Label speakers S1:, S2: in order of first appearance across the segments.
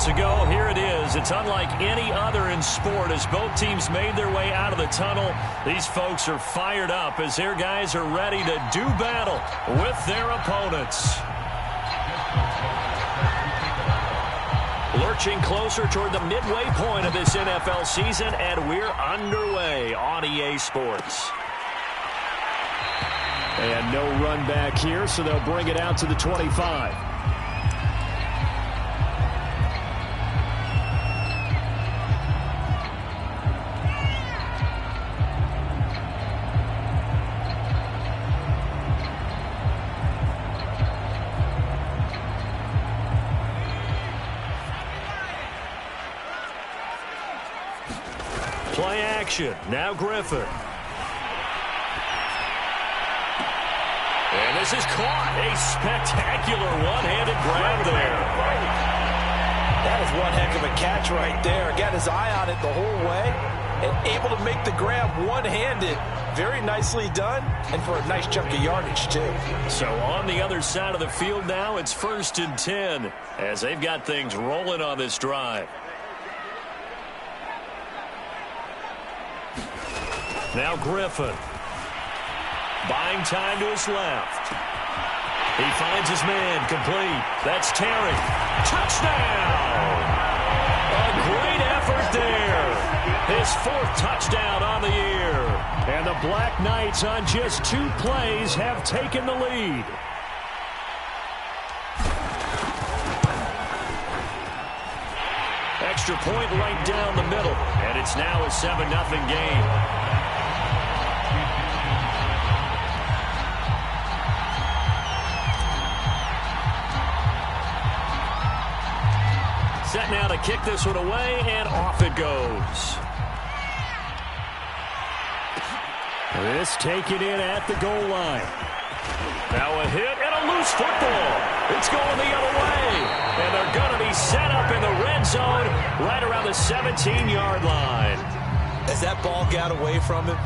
S1: to go. Here it is. It's unlike any other in sport as both teams made their way out of the tunnel. These folks are fired up as their guys are ready to do battle with their opponents. Lurching closer toward the midway point of this NFL season, and we're underway on EA Sports.
S2: And no run back here, so they'll bring it out to the 25.
S1: Play action. Now Griffin. And this is caught. A spectacular one-handed grab there.
S3: That is one heck of a catch right there. Got his eye on it the whole way and able to make the grab one-handed. Very nicely done, and for a nice chunk of yardage, too.
S1: So on the other side of the field now, it's 1st and 10 as they've got things rolling on this drive. Now Griffin. Buying time to his left. He finds his man complete. That's Terry. Touchdown! A great effort there. His 4th touchdown on the year.
S2: And the Black Knights on just 2 plays have taken the lead.
S1: Extra point right down the middle. And it's now a 7-0 game. Set now to kick this one away, and off it goes.
S2: This taken in at the goal line.
S1: Now a hit and a loose football. It's going the other way. And they're going to be set up in the red zone right around the 17-yard line.
S3: As that ball got away from him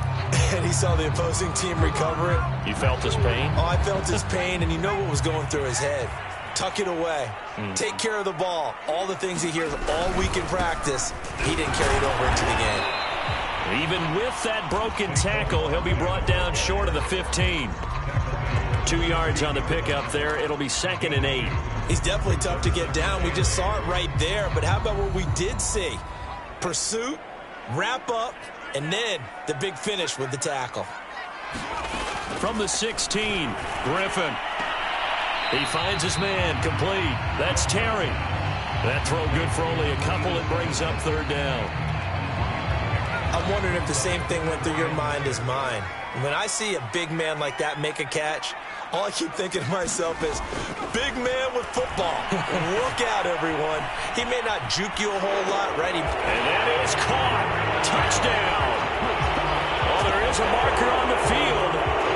S3: and he saw the opposing team recover it.
S1: You felt his pain?
S3: Oh, I felt his pain, and you know what was going through his head. Tuck it away. Take care of the ball. All the things he hears all week in practice, he didn't carry it over into the game.
S1: Even with that broken tackle, he'll be brought down short of the 15. 2 yards on the pickup there. It'll be 2nd and 8.
S3: He's definitely tough to get down. We just saw it right there. But how about what we did see? Pursuit, wrap up, and then the big finish with the tackle.
S1: From the 16, Griffin. He finds his man complete. That's Terry. That throw good for only a couple. It brings up 3rd down.
S3: I'm wondering if the same thing went through your mind as mine. When I see a big man like that make a catch, all I keep thinking to myself is, big man with football. Look out, everyone. He may not juke you a whole lot, right?
S1: And that is caught. Touchdown. Well, there is a marker on the field.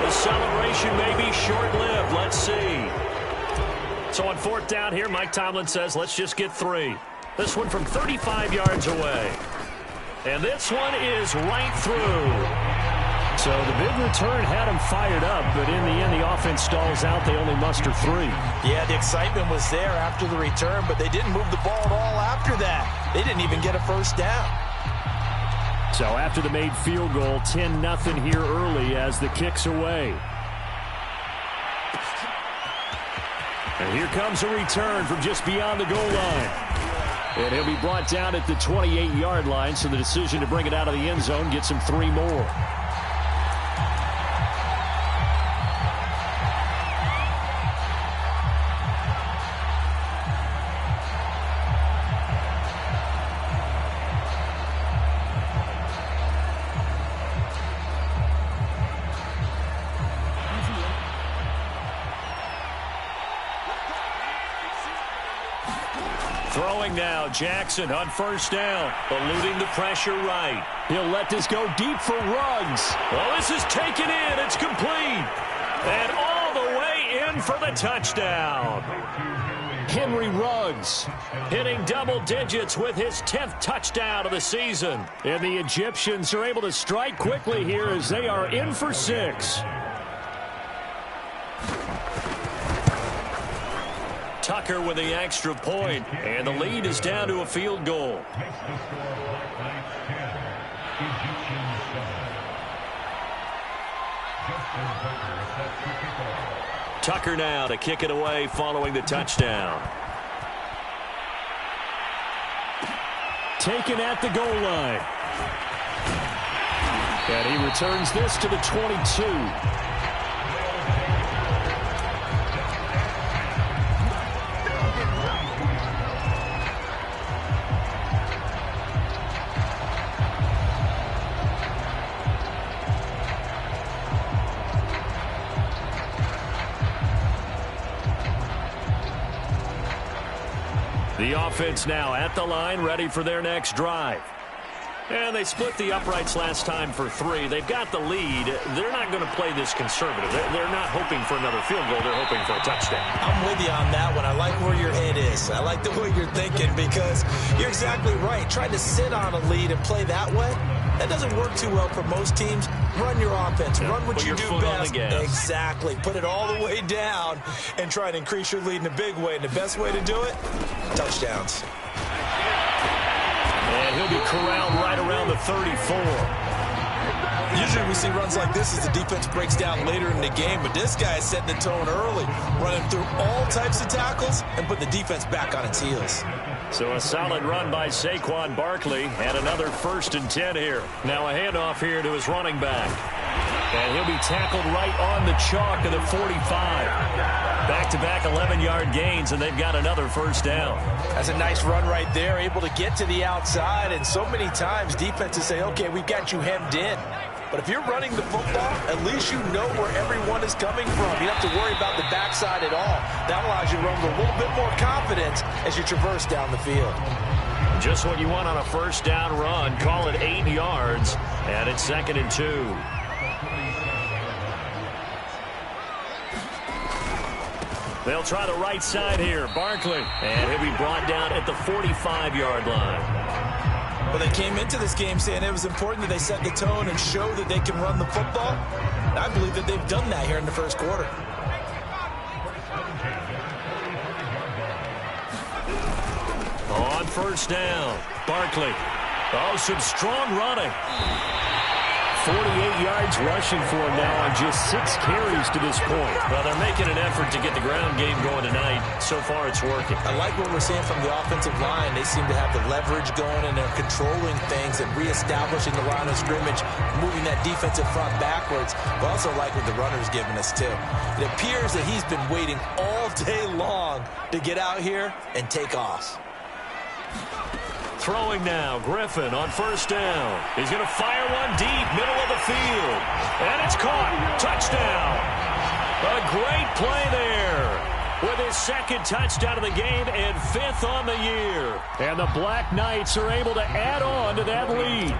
S1: The celebration may be short-lived. Let's see. So on 4th down here, Mike Tomlin says, let's just get 3. This one from 35 yards away. And this one is right through.
S2: So the big return had him fired up, but in the end, the offense stalls out. They only muster 3.
S3: Yeah, the excitement was there after the return, but they didn't move the ball at all after that. They didn't even get a 1st down.
S2: So after the made field goal, 10-0 here early as the kick's away. And here comes a return from just beyond the goal line. And he'll be brought down at the 28-yard line, so the decision to bring it out of the end zone gets him 3 more.
S1: Throwing now, Jackson on 1st down, eluding the pressure right.
S2: He'll let this go deep for Ruggs.
S1: Well, this is taken in. It's complete. And all the way in for the touchdown.
S2: Henry Ruggs
S1: hitting double digits with his 10th touchdown of the season.
S2: And the Egyptians are able to strike quickly here as they are in for 6. Tucker with the extra point, and the lead is down to a field goal. Tucker now to kick it away following the touchdown. Taken at the goal line. And he returns this to the 22. The offense now at the line, ready for their next drive. And they split the uprights last time for 3. They've got the lead. They're not going to play this conservative. They're not hoping for another field goal. They're hoping for a touchdown.
S3: I'm with you on that one. I like where your head is. I like the way you're thinking because you're exactly right. Trying to sit on a lead and play that way, that doesn't work too well for most teams. Run your offense. Run what you do best. Exactly. Put it all the way down and try to increase your lead in a big way. And the best way to do it, touchdowns.
S2: And he'll be corralled right around the 34.
S3: Usually we see runs like this as the defense breaks down later in the game, but this guy is setting the tone early, running through all types of tackles and put the defense back on its heels.
S2: So a solid run by Saquon Barkley and another 1st and 10 here. Now a handoff here to his running back. And he'll be tackled right on the chalk of the 45. Back-to-back 11-yard gains, and they've got another 1st down.
S3: That's a nice run right there, able to get to the outside. And so many times defenses say, okay, we've got you hemmed in. But if you're running the football, at least you know where everyone is coming from. You don't have to worry about the backside at all. That allows you to run with a little bit more confidence as you traverse down the field.
S2: Just what you want on a 1st down run. Call it 8 yards, and it's 2nd and 2. They'll try the right side here. Barkley. And he'll be brought down at the 45-yard line.
S3: Well, they came into this game saying it was important that they set the tone and show that they can run the football. And I believe that they've done that here in the 1st quarter.
S2: On 1st down, Barkley. Oh, some strong running. 48 yards rushing for him now on just 6 carries to this point. Well, they're making an effort to get the ground game going tonight. So far, it's working.
S3: I like what we're seeing from the offensive line. They seem to have the leverage going, and they're controlling things and reestablishing the line of scrimmage, moving that defensive front backwards. But also like what the runner's giving us, too. It appears that he's been waiting all day long to get out here and take off.
S2: Throwing now, Griffin on 1st down. He's going to fire one deep, middle of the field. And it's caught. Touchdown. A great play there. With his 2nd touchdown of the game and 5th on the year. And the Black Knights are able to add on to that lead.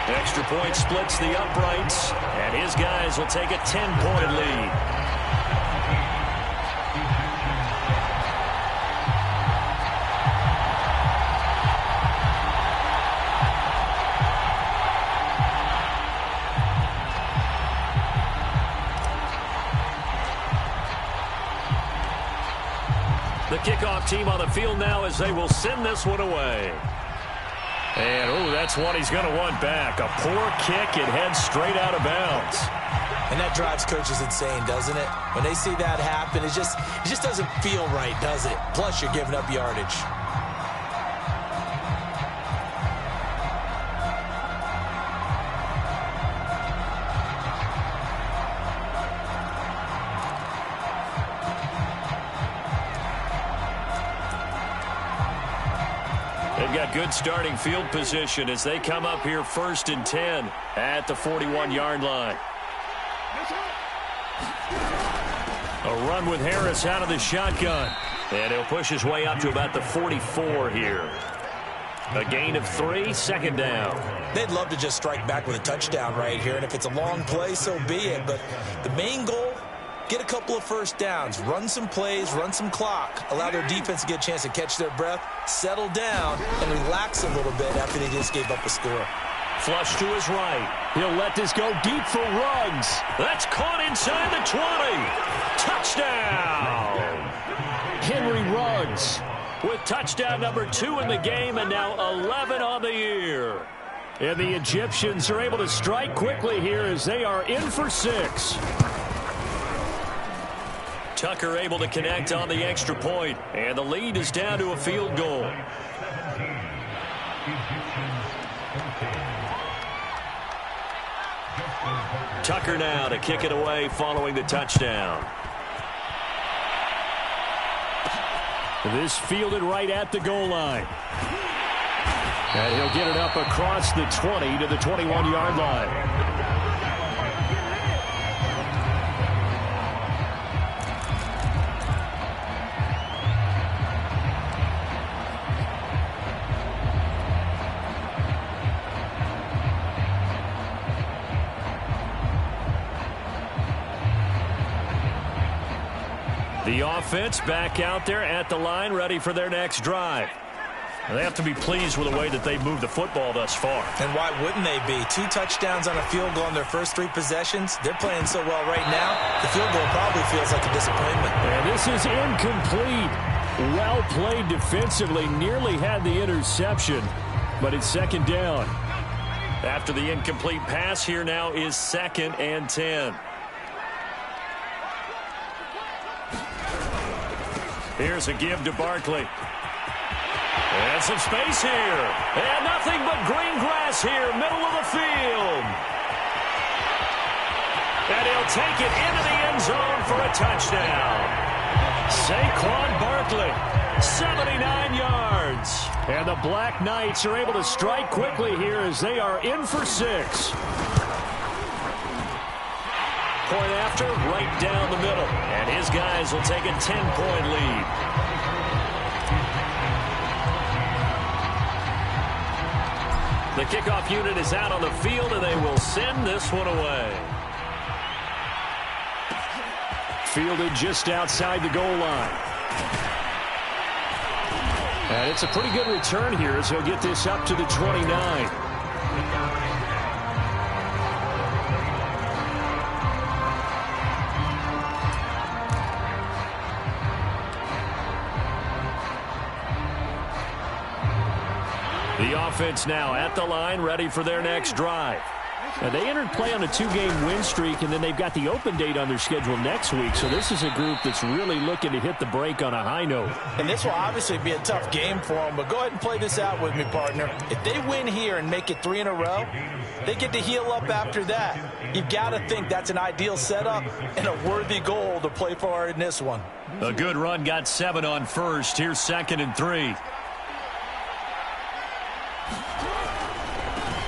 S2: Extra point splits the uprights, and his guys will take a 10-point lead. The kickoff team on the field now as they will send this one away. And, oh, that's what he's going to want back. A poor kick. It heads straight out of bounds.
S3: And that drives coaches insane, doesn't it? When they see that happen, it just doesn't feel right, does it? Plus, you're giving up yardage.
S2: They've got good starting field position as they come up here 1st and 10 at the 41-yard line. A run with Harris out of the shotgun. And he'll push his way up to about the 44 here. A gain of 3, 2nd down.
S3: They'd love to just strike back with a touchdown right here. And if it's a long play, so be it. But the main goal, get a couple of 1st downs, run some plays, run some clock, allow their defense to get a chance to catch their breath, settle down, and relax a little bit after they just gave up a score.
S1: Flush to his right.
S2: He'll let this go deep for Ruggs.
S1: That's caught inside the 20. Touchdown!
S2: Henry Ruggs
S1: with touchdown number 2 in the game and now 11 on the year.
S2: And the Egyptians are able to strike quickly here as they are in for 6.
S1: Tucker able to connect on the extra point, and the lead is down to a field goal. Tucker now to kick it away following the touchdown.
S2: This fielded right at the goal line. And he'll get it up across the 20 to the 21-yard line.
S1: The offense back out there at the line, ready for their next drive.
S2: They have to be pleased with the way that they've moved the football thus far.
S3: And why wouldn't they be? 2 touchdowns on a field goal in their first 3 possessions. They're playing so well right now, the field goal probably feels like a disappointment.
S2: And this is incomplete. Well played defensively, nearly had the interception, but it's second down.
S1: After the incomplete pass, here now is 2nd and 10. Here's a give to Barkley. And some space here. And nothing but green grass here, middle of the field. And he'll take it into the end zone for a touchdown. Saquon Barkley, 79 yards.
S2: And the Black Knights are able to strike quickly here as they are in for 6.
S1: Point after, right down the middle. And his guys will take a 10-point lead. The kickoff unit is out on the field, and they will send this one away.
S2: Fielded just outside the goal line. And it's a pretty good return here as he'll get this up to the 29.
S1: The offense now at the line, ready for their next drive.
S2: And they entered play on a 2-game win streak, and then they've got the open date on their schedule next week. So this is a group that's really looking to hit the break on a high note.
S3: And this will obviously be a tough game for them, but go ahead and play this out with me, partner. If they win here and make it 3 in a row, they get to heal up after that. You've got to think that's an ideal setup and a worthy goal to play for in this one.
S1: A good run got 7 on first. Here's 2nd and 3.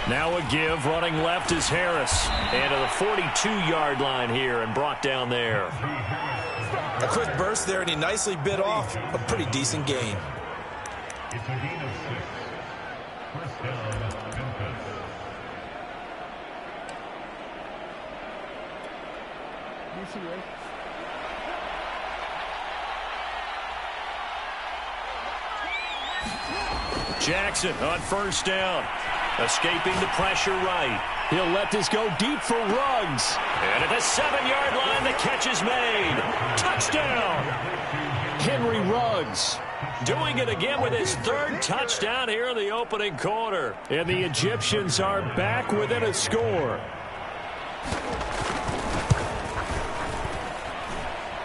S1: Now a give, running left is Harris. And to the 42-yard line here and brought down there.
S3: A quick burst there, and he nicely bit off a pretty decent gain.
S4: It's a gain of 6. First down, Memphis.
S1: Jackson on first down. Escaping the pressure right.
S2: He'll let this go deep for Ruggs.
S1: And at the 7-yard line, the catch is made. Touchdown!
S2: Henry Ruggs.
S1: Doing it again with his 3rd touchdown here in the opening quarter.
S2: And the Egyptians are back within a score.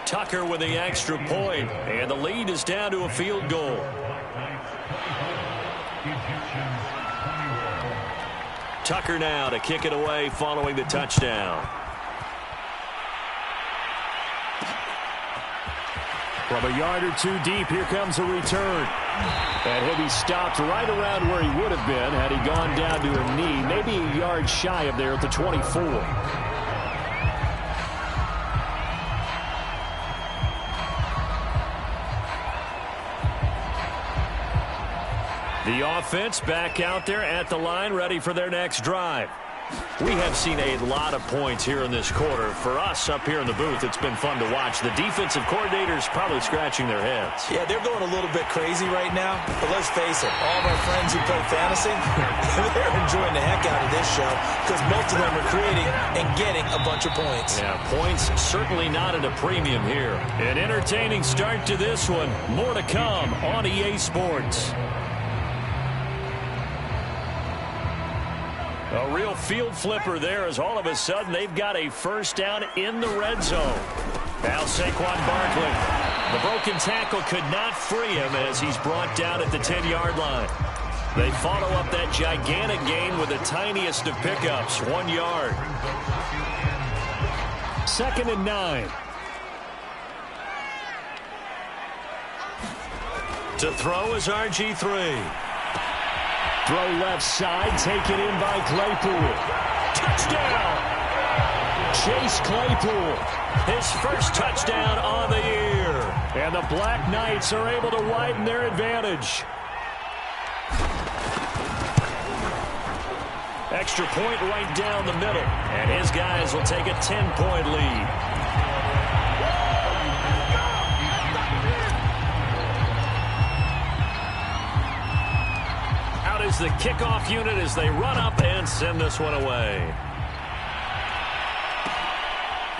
S1: Tucker with the extra point, and the lead is down to a field goal. Tucker now to kick it away following the touchdown.
S2: From a yard or 2 deep, here comes a return. And he'll be stopped right around where he would have been had he gone down to a knee, maybe a yard shy of there at the 24.
S1: The offense back out there at the line, ready for their next drive. We have seen a lot of points here in this quarter. For us up here in the booth, it's been fun to watch. The defensive coordinators probably scratching their heads.
S3: Yeah, they're going a little bit crazy right now. But let's face it, all of our friends who play fantasy, they're enjoying the heck out of this show because most of them are creating and getting a bunch of points.
S1: Yeah, points certainly not at a premium here. An entertaining start to this one. More to come on EA Sports. A real field flipper there as all of a sudden they've got a first down in the red zone. Now Saquon Barkley. The broken tackle could not free him as he's brought down at the 10-yard line. They follow up that gigantic gain with the tiniest of pickups, 1 yard. 2nd and 9. To throw is RG3. Throw left side, taken in by Claypool. Touchdown! Chase Claypool, his first touchdown on the year. And the Black Knights are able to widen their advantage. Extra point right down the middle. And his guys will take a 10-point lead. Is the kickoff unit as they run up and send this one away.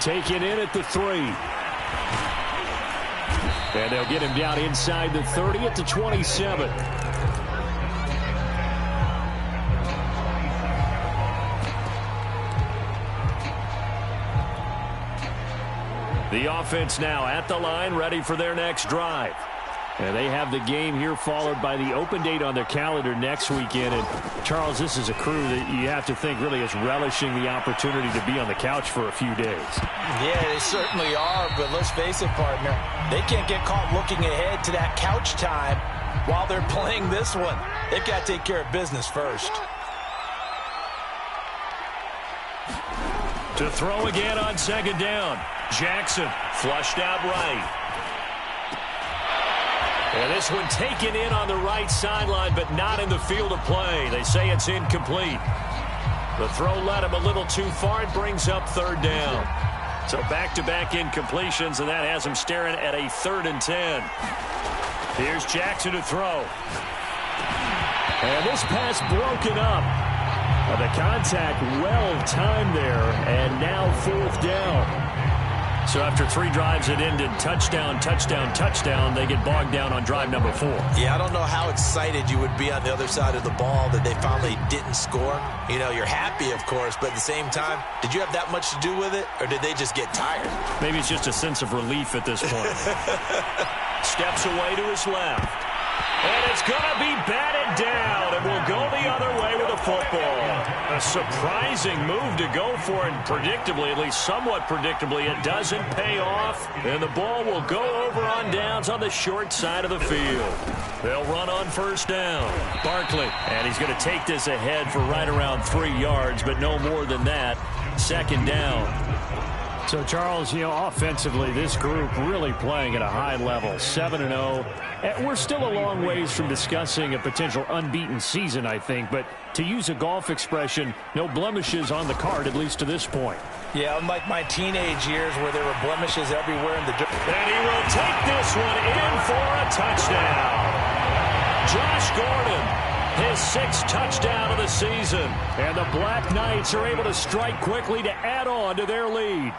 S1: Taken in at the 3. And they'll get him down inside the 30 at the 27. The offense now at the line, ready for their next drive. And they have the game here followed by the open date on their calendar next weekend. And, Charles, this is a crew that you have to think really is relishing the opportunity to be on the couch for a few days.
S3: Yeah, they certainly are. But let's face it, partner, they can't get caught looking ahead to that couch time while they're playing this one. They've got to take care of business first.
S1: To throw again on 2nd down. Jackson flushed out right. And this one taken in on the right sideline, but not in the field of play. They say it's incomplete. The throw led him a little too far. It brings up 3rd down. So back-to-back incompletions, and that has him staring at a 3rd and 10. Here's Jackson to throw. And this pass broken up. The contact well-timed there, and now 4th down. So after 3 drives that ended touchdown, touchdown, touchdown, they get bogged down on drive number 4.
S3: Yeah, I don't know how excited you would be on the other side of the ball that they finally didn't score. You know, you're happy, of course, but at the same time, did you have that much to do with it, or did they just get tired?
S1: Maybe it's just a sense of relief at this point. Steps away to his left. And it's going to be batted down, and will go the other way with the football. A surprising move to go for, and predictably, at least somewhat predictably, it doesn't pay off, and the ball will go over on downs on the short side of the field. They'll run on 1st down. Barkley, and he's going to take this ahead for right around 3 yards, but no more than that. 2nd down. So, Charles, you know, offensively, this group really playing at a high level, 7-0. We're still a long ways from discussing a potential unbeaten season, I think. But to use a golf expression, no blemishes on the card, at least to this point.
S3: Yeah, unlike my teenage years where there were blemishes everywhere in the dirt.
S1: And he will take this one in for a touchdown. Josh Gordon, his 6th touchdown of the season. And the Black Knights are able to strike quickly to add on to their lead.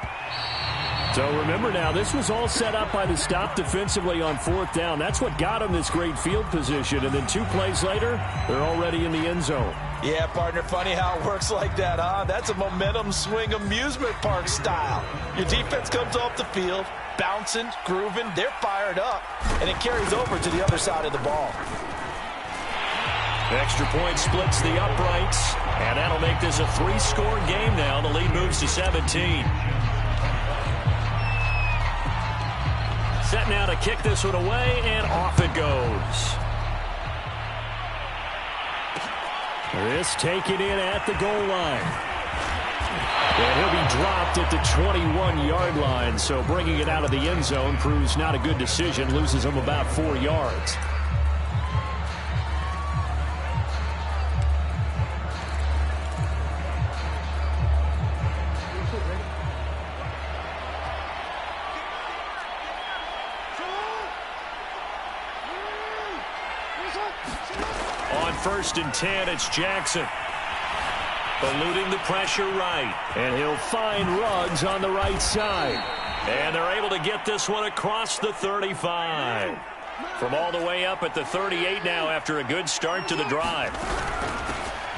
S1: So remember now, this was all set up by the stop defensively on 4th down. That's what got them this great field position. And then 2 plays later, they're already in the end zone.
S3: Yeah, partner, funny how it works like that, huh? That's a momentum swing amusement park style. Your defense comes off the field, bouncing, grooving, they're fired up, and it carries over to the other side of the ball.
S1: Extra point splits the uprights, and that'll make this a 3-score game now. The lead moves to 17. Set now to kick this one away, and off it goes. This taken in at the goal line. And he'll be dropped at the 21-yard line, so bringing it out of the end zone proves not a good decision, loses him about 4 yards.
S2: 1st and 10, it's Jackson. Eluding the pressure right. And he'll find Ruggs on the right side. And they're able to get this one across the 35. From all the way up at the 38 now after a good start to the drive.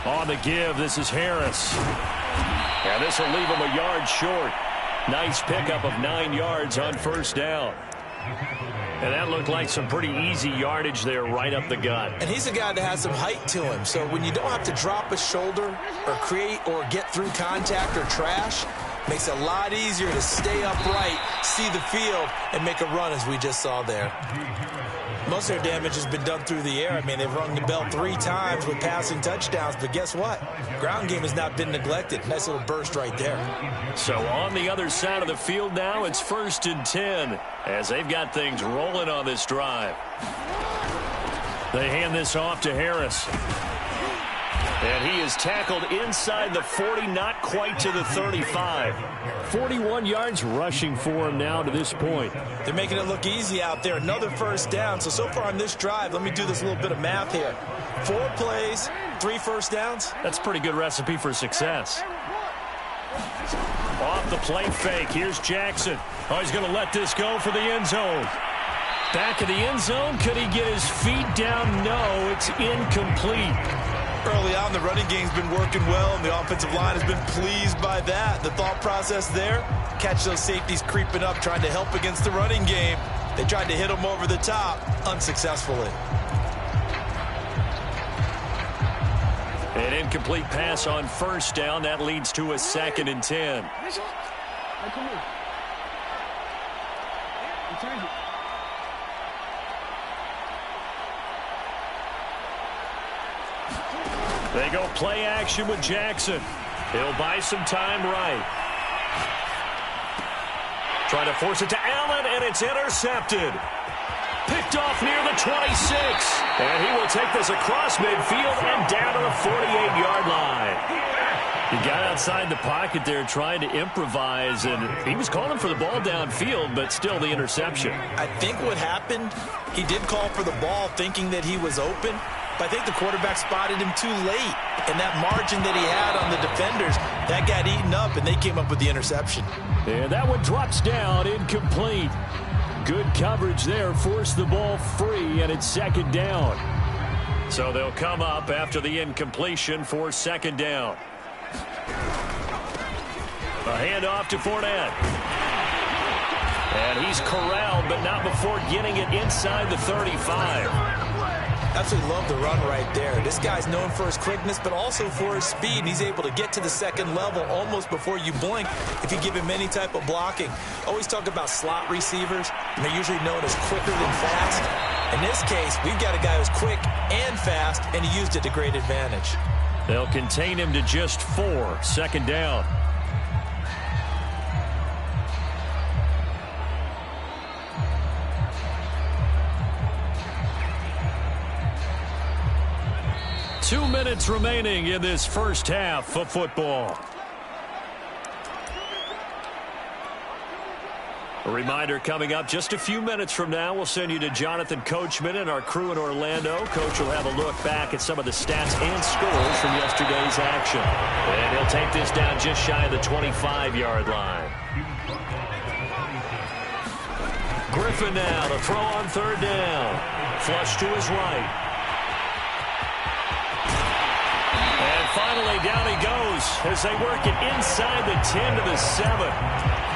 S2: On the give, this is Harris. And this will leave him a yard short. Nice pickup of 9 yards on 1st down. And that looked like some pretty easy yardage there right up the gut.
S3: And he's a guy that has some height to him. So when you don't have to drop a shoulder or create or get through contact or trash, makes it a lot easier to stay upright, see the field, and make a run as we just saw there. Most of their damage has been done through the air. I mean, they've rung the bell 3 times with passing touchdowns, but guess what? Ground game has not been neglected. Nice little burst right there.
S2: So on the other side of the field now, it's 1st and 10 as they've got things rolling on this drive. They hand this off to Harris. And he is tackled inside the 40, not quite to the 35. 41 yards rushing for him now to this point.
S3: They're making it look easy out there. Another 1st down. So far on this drive, let me do this little bit of math here. 4 plays, 3 1st downs.
S2: That's a pretty good recipe for success. Off the play fake. Here's Jackson. Oh, he's going to let this go for the end zone. Back of the end zone. Could he get his feet down? No, it's incomplete.
S3: Early on, the running game's been working well, and the offensive line has been pleased by that. The thought process there, catch those safeties creeping up, trying to help against the running game. They tried to hit them over the top, unsuccessfully.
S2: An incomplete pass on 1st down. That leads to a 2nd and 10. They go play action with Jackson. He'll buy some time right. Trying to force it to Allen, and it's intercepted. Picked off near the 26. And he will take this across midfield and down to the 48-yard line. He got outside the pocket there trying to improvise, and he was calling for the ball downfield, but still the interception.
S3: I think what happened, he did call for the ball thinking that he was open, but I think the quarterback spotted him too late. And that margin that he had on the defenders, that got eaten up, and they came up with the interception.
S2: And that one drops down, incomplete. Good coverage there, forced the ball free, and it's 2nd down. So they'll come up after the incompletion for 2nd down. A handoff to Fournette. And he's corralled, but not before getting it inside the 35.
S3: Absolutely love the run right there. This guy's known for his quickness, but also for his speed. And he's able to get to the 2nd level almost before you blink if you give him any type of blocking. Always talk about slot receivers, and they're usually known as quicker than fast. In this case, we've got a guy who's quick and fast, and he used it to great advantage.
S2: They'll contain him to just 4, 2nd down. Two minutes remaining in this 1st half of football. A reminder coming up just a few minutes from now, we'll send you to Jonathan Coachman and our crew in Orlando. Coach will have a look back at some of the stats and scores from yesterday's action. And he'll take this down just shy of the 25-yard line. Griffin now to throw on 3rd down. Flush to his right. And finally, down he goes as they work it inside the 10 to the 7.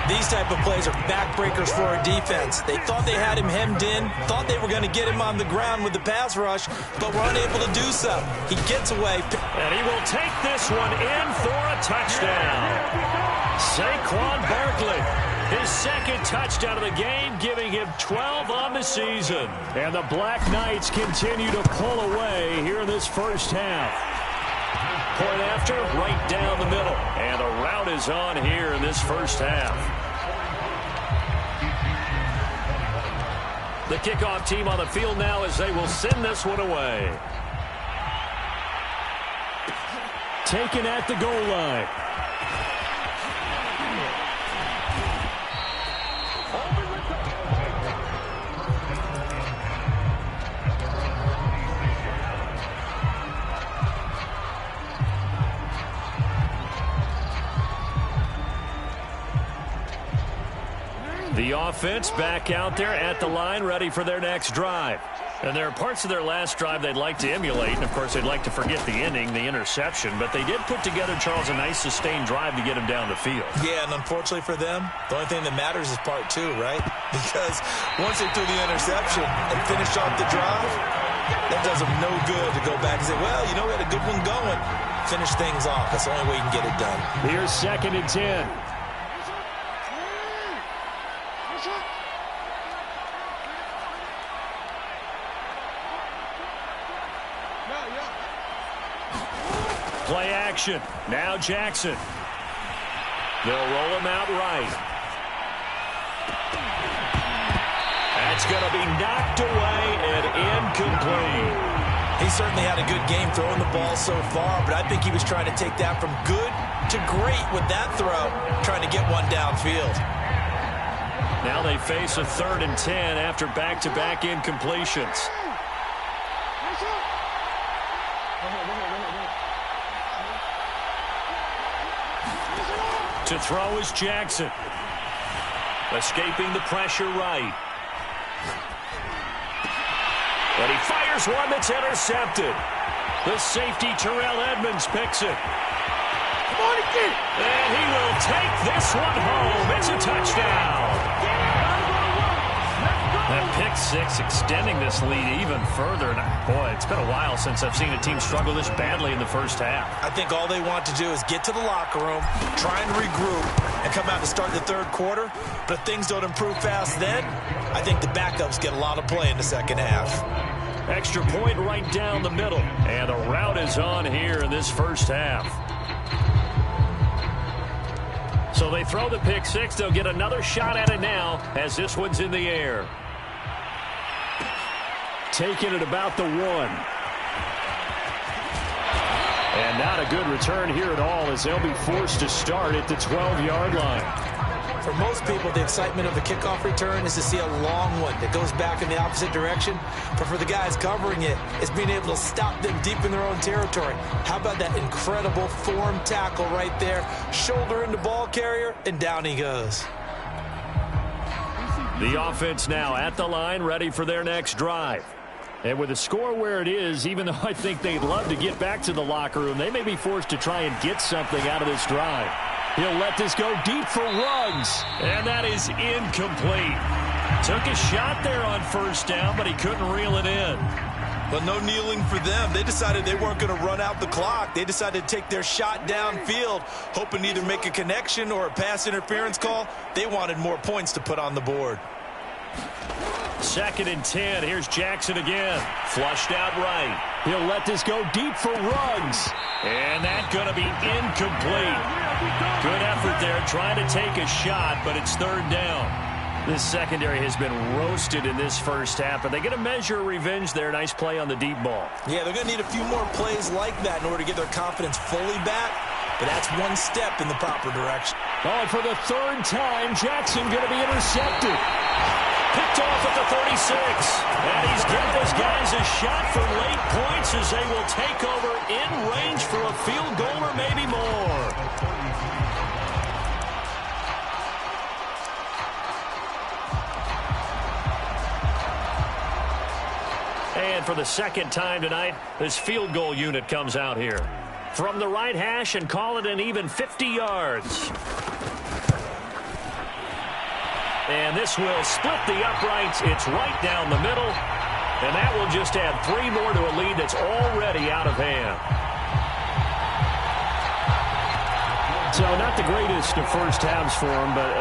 S3: These type of plays are backbreakers for our defense. They thought they had him hemmed in, thought they were going to get him on the ground with the pass rush, but were unable to do so. He gets away.
S2: And he will take this one in for a touchdown. Saquon Barkley, his 2nd touchdown of the game, giving him 12 on the season. And the Black Knights continue to pull away here in this 1st half. Point after, right down the middle. And the route is on here in this 1st half. The kickoff team on the field now as they will send this one away. Taken at the goal line. The offense back out there at the line, ready for their next drive. And there are parts of their last drive they'd like to emulate. And, of course, they'd like to forget the ending, the interception. But they did put together, Charles, a nice sustained drive to get him down the field.
S3: Yeah, and unfortunately for them, the only thing that matters is part two, right? Because once they threw the interception and finished off the drive, that does them no good to go back and say, well, you know, we had a good one going. Finish things off. That's the only way you can get it done.
S2: Here's 2nd and 10. Play action. Now Jackson. They'll roll him out right. That's going to be knocked away and incomplete.
S3: He certainly had a good game throwing the ball so far, but I think he was trying to take that from good to great with that throw, trying to get one downfield.
S2: Now they face a 3rd and 10 after back-to-back incompletions. To throw is Jackson. Escaping the pressure right. But he fires one that's intercepted. The safety, Terrell Edmonds, picks it. And he will take this one home. It's a touchdown. That pick six extending this lead even further. And boy, it's been a while since I've seen a team struggle this badly in the first half.
S3: I think all they want to do is get to the locker room, try and regroup, and come out to start the third quarter. But if things don't improve fast then, I think the backups get a lot of play in the second half.
S2: Extra point right down the middle. And the route is on here in this first half. So they throw the pick six. They'll get another shot at it now as this one's in the air. Taking it about the 1. And not a good return here at all as they'll be forced to start at the 12-yard line.
S3: For most people, the excitement of the kickoff return is to see a long one that goes back in the opposite direction. But for the guys covering it, it's being able to stop them deep in their own territory. How about that incredible form tackle right there? Shoulder into ball carrier, and down he goes.
S2: The offense now at the line, ready for their next drive. And with the score where it is, even though I think they'd love to get back to the locker room, they may be forced to try and get something out of this drive. He'll let this go deep for Ruggs. And that is incomplete. Took a shot there on first down, but he couldn't reel it in.
S3: But no kneeling for them. They decided they weren't going to run out the clock. They decided to take their shot downfield, hoping to either make a connection or a pass interference call. They wanted more points to put on the board.
S2: 2nd and 10. Here's Jackson again. Flushed out right. He'll let this go deep for Ruggs. And that's going to be incomplete. Good effort there trying to take a shot, but it's 3rd down. This secondary has been roasted in this first half, but they get a measure of revenge there. Nice play on the deep ball.
S3: Yeah, they're going to need a few more plays like that in order to get their confidence fully back, but that's one step in the proper direction.
S2: Oh, and for the 3rd time, Jackson going to be intercepted. Picked off at the 36. And he's giving his guys a shot for late points as they will take over in range for a field goal or maybe more. And for the 2nd time tonight, this field goal unit comes out here. From the right hash and call it an even 50 yards. And this will split the uprights. It's right down the middle. And that will just add 3 more to a lead that's already out of hand. So not the greatest of first halves for him, but